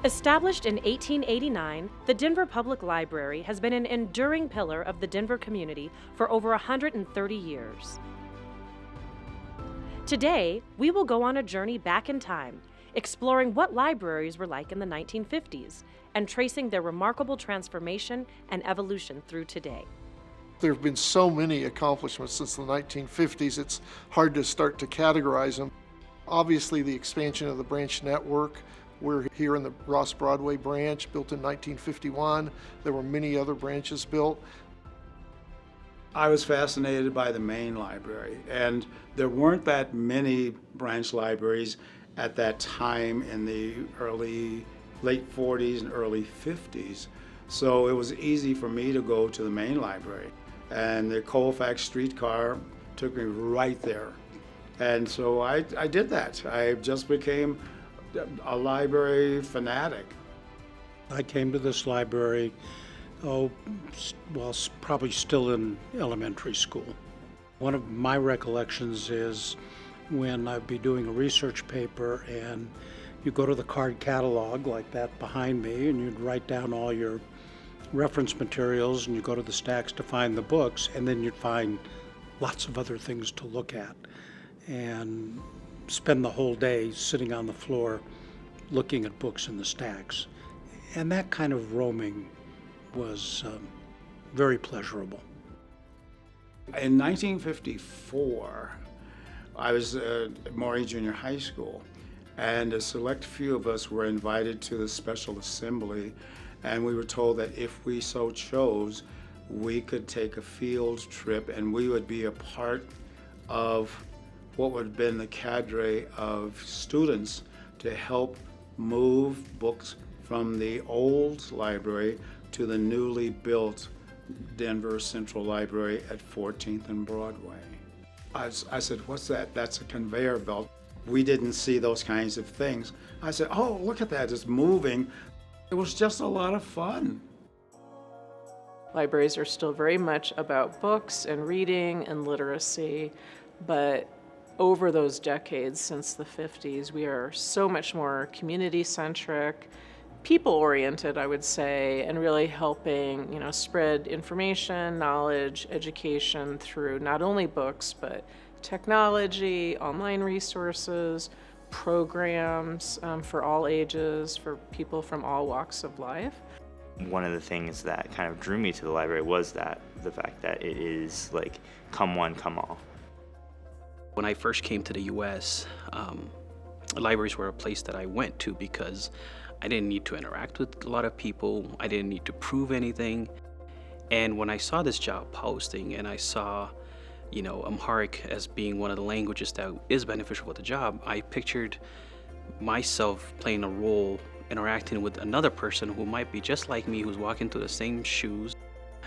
Established in 1889, the Denver Public Library has been an enduring pillar of the Denver community for over 130 years. Today, we will go on a journey back in time, exploring what libraries were like in the 1950s and tracing their remarkable transformation and evolution through today. There have been so many accomplishments since the 1950s, it's hard to start to categorize them. Obviously, the expansion of the branch network. We're here in the Ross Broadway branch, built in 1951. There were many other branches built. I was fascinated by the main library, and there weren't that many branch libraries at that time in the late 40s and early 50s. So it was easy for me to go to the main library. And the Colfax streetcar took me right there. And so I did that. I just became a library fanatic. I came to this library, probably still in elementary school. One of my recollections is when I'd be doing a research paper and you go to the card catalog like that behind me and you'd write down all your reference materials and you go to the stacks to find the books, and then you'd find lots of other things to look at and spend the whole day sitting on the floor looking at books in the stacks. And that kind of roaming was very pleasurable. In 1954, I was at Maury Junior High School, and a select few of us were invited to the special assembly, and we were told that if we so chose, we could take a field trip and we would be a part of what would have been the cadre of students to help move books from the old library to the newly built Denver Central Library at 14th and Broadway. I said, "What's that?" "That's a conveyor belt." We didn't see those kinds of things. I said, "Oh, look at that, it's moving." It was just a lot of fun. Libraries are still very much about books and reading and literacy, but over those decades since the 50s, we are so much more community-centric, people-oriented, I would say, and really helping, spread information, knowledge, education through not only books, but technology, online resources, programs for all ages, for people from all walks of life. One of the things that kind of drew me to the library was the fact that it is like come one, come all. When I first came to the U.S., libraries were a place that I went to because I didn't need to interact with a lot of people. I didn't need to prove anything. And when I saw this job posting and I saw, Amharic as being one of the languages that is beneficial with the job, I pictured myself playing a role interacting with another person who might be just like me, who's walking through the same shoes.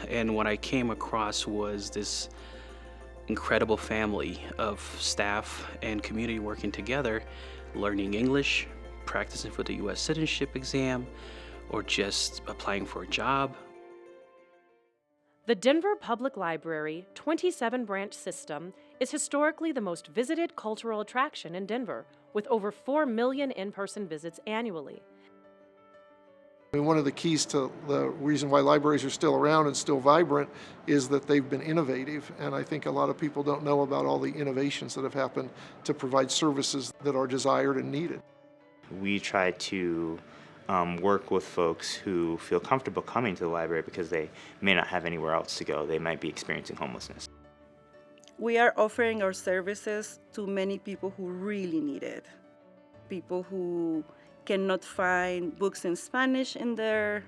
And what I came across was this incredible family of staff and community working together, learning English, practicing for the U.S. citizenship exam, or just applying for a job. The Denver Public Library 27-branch system is historically the most visited cultural attraction in Denver, with over 4 million in-person visits annually. One of the keys to the reason why libraries are still around and still vibrant is that they've been innovative, and I think a lot of people don't know about all the innovations that have happened to provide services that are desired and needed. We try to work with folks who feel comfortable coming to the library because they may not have anywhere else to go. They might be experiencing homelessness. We are offering our services to many people who really need it. People who cannot find books in Spanish in their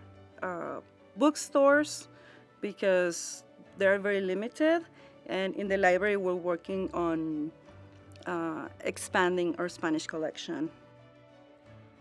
bookstores because they're very limited. And in the library, we're working on expanding our Spanish collection.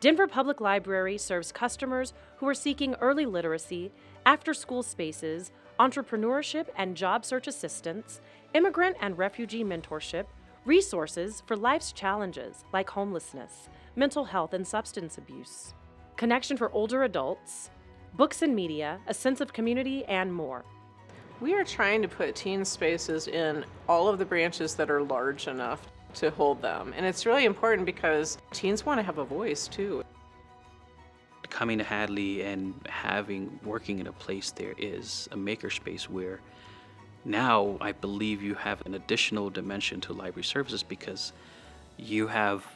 Denver Public Library serves customers who are seeking early literacy, after-school spaces, entrepreneurship and job search assistance, immigrant and refugee mentorship, resources for life's challenges like homelessness, mental health and substance abuse, connection for older adults, books and media, a sense of community, and more. We are trying to put teen spaces in all of the branches that are large enough to hold them. And it's really important because teens want to have a voice too. coming to Hadley and working in a place there is a makerspace where now I believe you have an additional dimension to library services because you have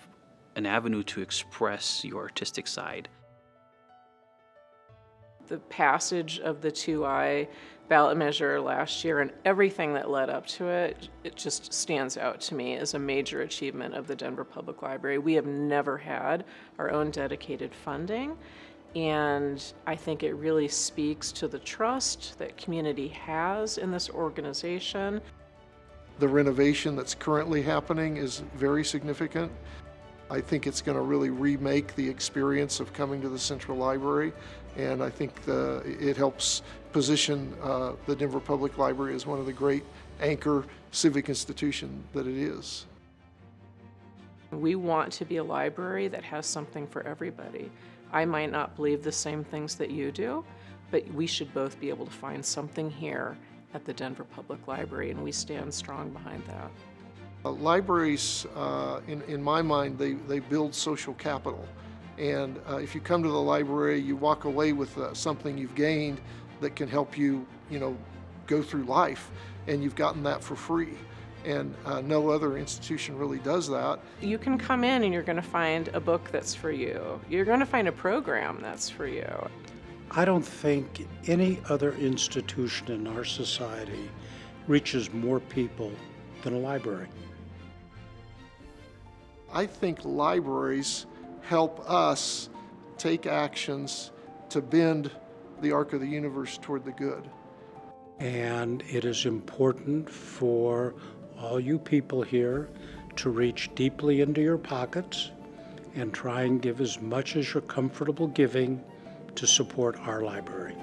an avenue to express your artistic side. The passage of the 2I ballot measure last year and everything that led up to it, it just stands out to me as a major achievement of the Denver Public Library. We have never had our own dedicated funding, and I think it really speaks to the trust that community has in this organization. The renovation that's currently happening is very significant. I think it's going to really remake the experience of coming to the Central Library, and I think it helps position the Denver Public Library as one of the great anchor civic institutions that it is. We want to be a library that has something for everybody. I might not believe the same things that you do, but we should both be able to find something here at the Denver Public Library, and we stand strong behind that. Libraries, in my mind, they build social capital. And if you come to the library, you walk away with something you've gained that can help you, go through life. And you've gotten that for free. And no other institution really does that. You can come in and you're going to find a book that's for you. You're going to find a program that's for you. I don't think any other institution in our society reaches more people than a library. I think libraries help us take actions to bend the arc of the universe toward the good. And it is important for all you people here to reach deeply into your pockets and try and give as much as you're comfortable giving to support our library.